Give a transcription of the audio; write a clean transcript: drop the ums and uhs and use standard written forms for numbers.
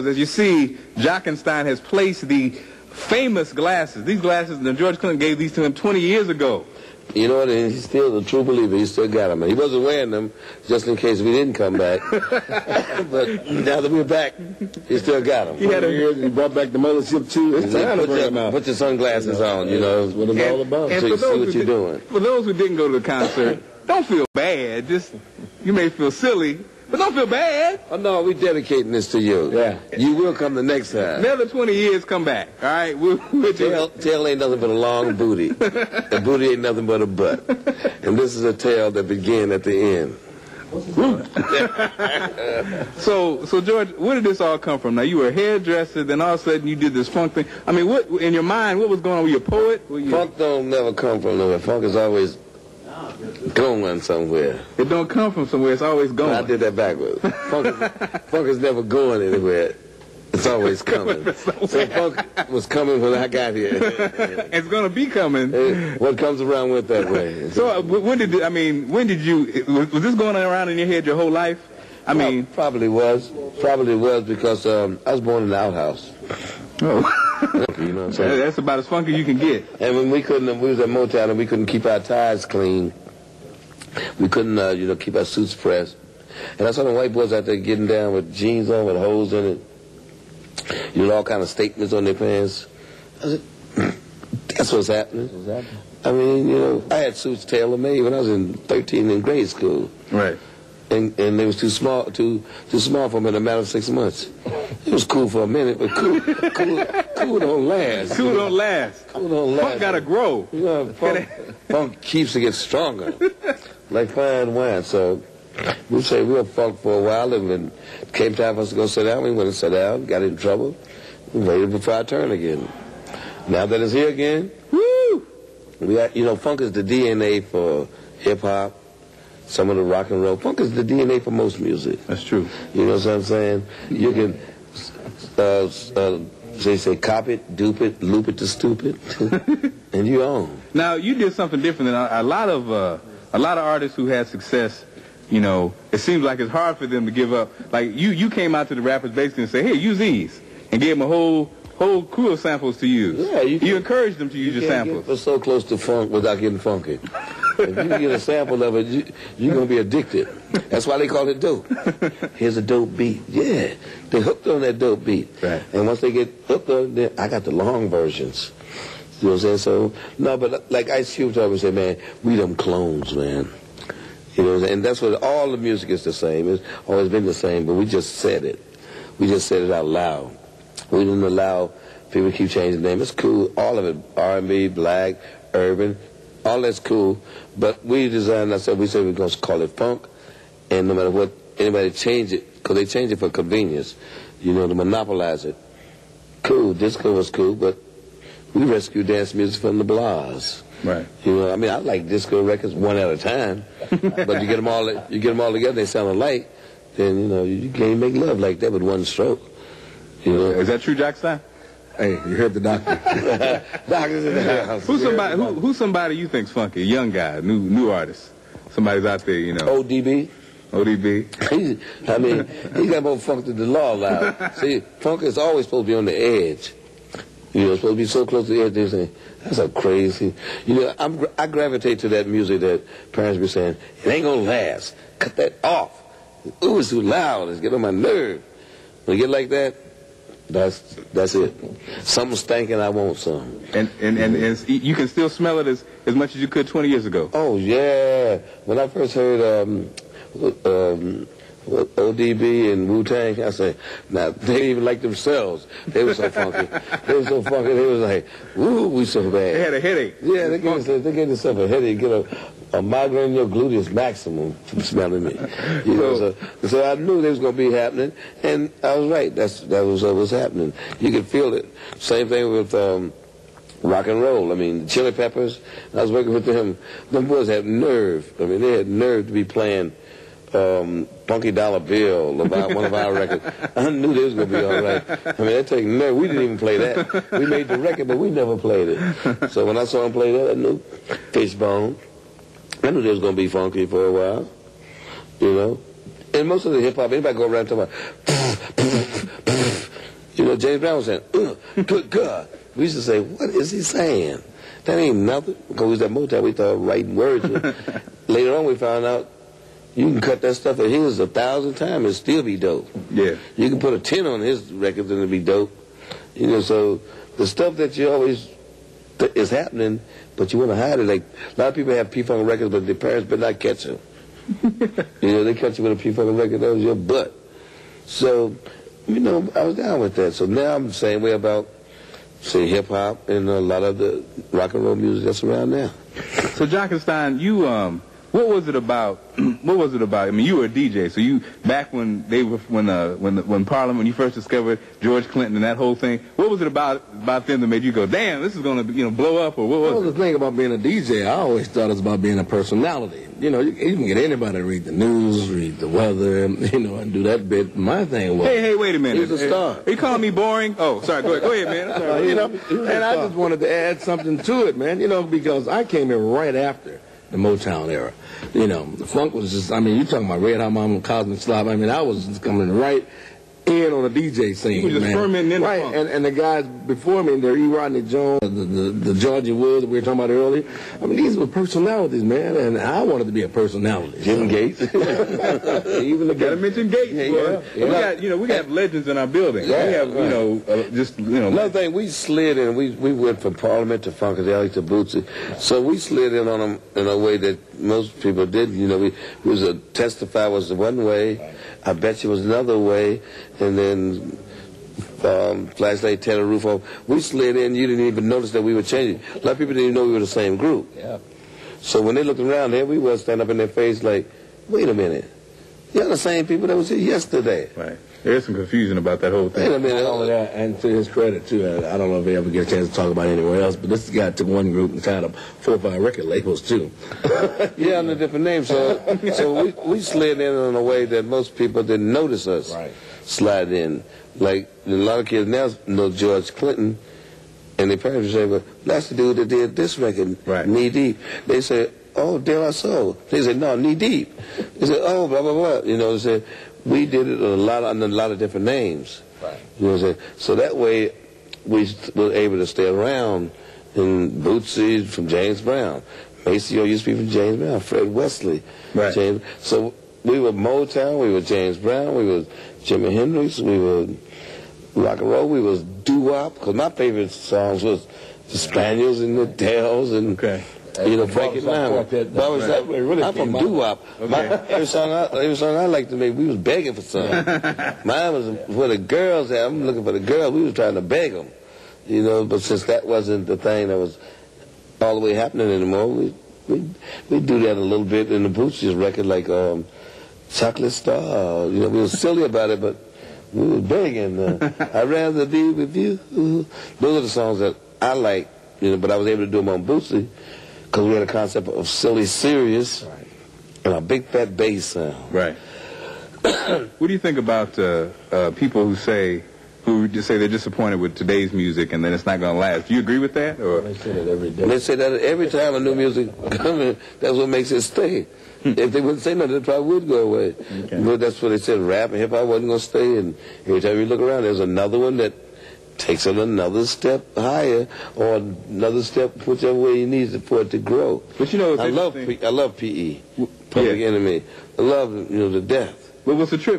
As you see, Jockenstien has placed the famous glasses. These glasses, George Clinton gave these to him 20 years ago. You know what? He's still a true believer. He still got them. He wasn't wearing them just in case we didn't come back. But now that we're back, he still got them. He brought back the mothership too. It's time to bring them out. Put your sunglasses on, you know. That's what it's all about. So you see what you're doing. For those who didn't go to the concert, don't feel bad. You may feel silly, but don't feel bad. Oh, no, we're dedicating this to you. Yeah. You will come the next time. Another 20 years, come back. All right? Tail ain't nothing but a long booty. The booty ain't nothing but a butt. And this is a tail that began at the end. So, George, where did this all come from? Now, you were a hairdresser, then all of a sudden you did this funk thing. I mean, what in your mind, what was going on? Were you a poet? Funk don't never come from nowhere. Funk is always going somewhere. It don't come from somewhere. It's always going. I did that backwards. Funk is never going anywhere. It's always coming. So funk was coming when I got here. It's going to be coming. What comes around went that way. So when did you, was this going around in your head your whole life? I mean, probably was because I was born in the outhouse. Oh. You know what I'm saying? That's about as funky you can get. And when we was at Motown and we couldn't keep our ties clean, we couldn't, keep our suits pressed. And I saw the white boys out there getting down with jeans on with holes in it. All kind of statements on their pants. I said, that's what's happening. I mean, I had suits tailor-made when I was in 13 in grade school. Right. And they was too small for me in a matter of 6 months. It was cool for a minute, but cool don't last. Cool don't last. Cool don't last. Funk gotta grow. Funk keeps to get stronger, like fine wine. So we say we'll funk for a while, and when it came time for us to go sit down, we went and sat down, got in trouble, and waited before our turn again. Now that it's here again, woo! Funk is the DNA for hip hop. Some of the rock and roll. Funk is the DNA for most music. That's true. You know what I'm saying? You can, they say, cop it, dupe it, loop it to stupid, and you own. Now, you did something different than a lot of artists who had success. It seems like it's hard for them to give up. Like, you came out to the rappers basically and said, hey, use these, and gave them a whole crew of samples to use. Yeah, you encouraged them to use your samples. You're so close to funk without getting funky. If you get a sample of it, you're going to be addicted. That's why they call it dope. Here's a dope beat. Yeah, they hooked on that dope beat. Right. And once they get hooked on it, I got the long versions. You know what I'm saying? So, no, but like Ice Cube told me, say, man, we them clones, man. You know what I'm saying? And that's what all the music is the same. It's always been the same, but we just said it. We just said it out loud. We didn't allow people to keep changing the name. It's cool. All of it, R&B, black, urban, all that's cool. But we designed ourselves, we said we're going to call it funk. And no matter what, anybody change it, because they change it for convenience, to monopolize it. Cool, disco was cool, but we rescued dance music from the blahs. Right. I like disco records one at a time. But you get them all together, they sound alike. Then, you can't make love like that with one stroke. Is that true, Jockenstien? Hey, you heard the doctor. Doctor's in the house. Who's somebody you think's funky? A young guy, new artist. Somebody's out there, ODB. ODB. He got more funk than the law allowed. See, funk is always supposed to be on the edge. Supposed to be so close to the edge. They're saying, that's so crazy. I gravitate to that music that parents be saying, it ain't gonna last. Cut that off. Ooh, it's too loud. It's getting on my nerve. When you get like that, that's it. Something's stinking, I want some. And you can still smell it as much as you could 20 years ago. Oh, yeah. When I first heard ODB and Wu-Tang, I said, now, they didn't even like themselves. They were so funky. They was like, woo, we so bad. They had a headache. Yeah, they gave themselves a headache. Get a migraine in your gluteus maximum from smelling me. So I knew they was going to be happening, and I was right. That was what was happening. You could feel it. Same thing with rock and roll. The Chili Peppers, I was working with them. Them boys had nerve. They had nerve to be playing Funky Dollar Bill, about one of our records. I knew they was going to be all right. That take nerve. We didn't even play that. We made the record, but we never played it. So when I saw them play that, I knew Fishbone. I knew they was going to be funky for a while, And most of the hip-hop, anybody go around talking about know, James Brown was saying, good God. We used to say, what is he saying? That ain't nothing. Because we was at Motown, we thought writing words. Later on, we found out you can cut that stuff of his 1,000 times and still be dope. Yeah. You can put a 10 on his records and it'll be dope. You know, so the stuff that you always is happening, but you want to hide it. Like, a lot of people have P-Funk records, but their parents better not catch them. You know, they catch you with a P-Funk record, that was your butt. So, you know, I was down with that. So now I'm the same way about, say, hip-hop and a lot of the rock and roll music that's around now. So, Jockenstien, you, what was it about? What was it about? I mean, you were a DJ, so you back when they were when Parliament, when you first discovered George Clinton and that whole thing. What was it about them that made you go, damn, this is going to blow up, or what was it? Well, the thing about being a DJ, I always thought it was about being a personality. You know, you can get anybody to read the news, read the weather, you know, and do that bit. My thing was, hey, wait a minute. He's a star. Are you calling me boring? Oh, sorry. Go ahead, man. Sorry. You know, and I just wanted to add something to it, man. You know, because I came in right after the Motown era. You know, the funk was just, I mean, you talking about Red Hot Mama, Cosmic Slop. I mean, I was just coming right in on the DJ scene, you were just fermenting in right, the funk. and the guys before me, the E. Rodney Jones, the Georgia Woods that we were talking about earlier. I mean, these were personalities, man, and I wanted to be just Jim Gates. even the Gotta mention Gates, boy. Yeah. We got legends in our building. Yeah, we have, Another thing, we slid in. We went from Parliament to Funkadelic to Bootsy. So we slid in on them in a way that most people didn't. You know, we was a Testify was the one way. I Bet You was another way. And then Flashlight, Tear the Roof Off. We slid in. You didn't even notice that we were changing. A lot of people didn't even know we were the same group. Yeah. So when they looked around, there we were stand up in their face like, wait a minute. You're the same people that was here yesterday. Right. There's some confusion about that whole thing. Wait a minute. Not only that, and to his credit, too, I don't know if he ever get a chance to talk about it anywhere else, but this guy took one group and tied up 4 or 5 record labels, too. Yeah, under different names. So we slid in in a way that most people didn't notice us slide in. Like, a lot of kids now know George Clinton, and their parents say, well, that's the dude that did this record, Knee Deep. They say, oh, De La Soul. They say, no, Knee Deep. They say, oh, blah, blah, blah. You know, they say, we did it under a lot of different names. Right. You know what I'm saying? So that way, we were able to stay around. And Bootsy from James Brown. Maceo used to be from James Brown. Fred Wesley. Right. James. So we were Motown, we were James Brown, we were Jimi Hendrix, we were rock and roll, we was doo-wop. Because my favorite songs was the Spaniels and the Dells and... You know, Frankie Lymon. I'm from doo-wop. Every song I liked to make, we was begging for some. Mine was for the girls. I'm looking for the girls. We was trying to beg them. You know, but since that wasn't the thing that was all the way happening anymore, we do that a little bit in the Bootsy's record, like Chocolate Star. You know, we was silly about it, but we was begging. I'd rather be with you. Those are the songs that I like, you know, but I was able to do them on Bootsy. Because we had a concept of silly, serious, and a big fat bass sound. Right. What do you think about people who just say they're disappointed with today's music and then it's not going to last? Do you agree with that? Or They say that every day. They say that every time a new music comes in, that's what makes it stay. If they wouldn't say nothing, it probably would go away. Okay. But that's what they said. Rap and hip-hop wasn't going to stay. And every time you look around, there's another one that takes it another step higher or another step whichever way he needs it for it to grow. But you know, I love PE, Public Enemy. I love, you know, to death. But what's the trick?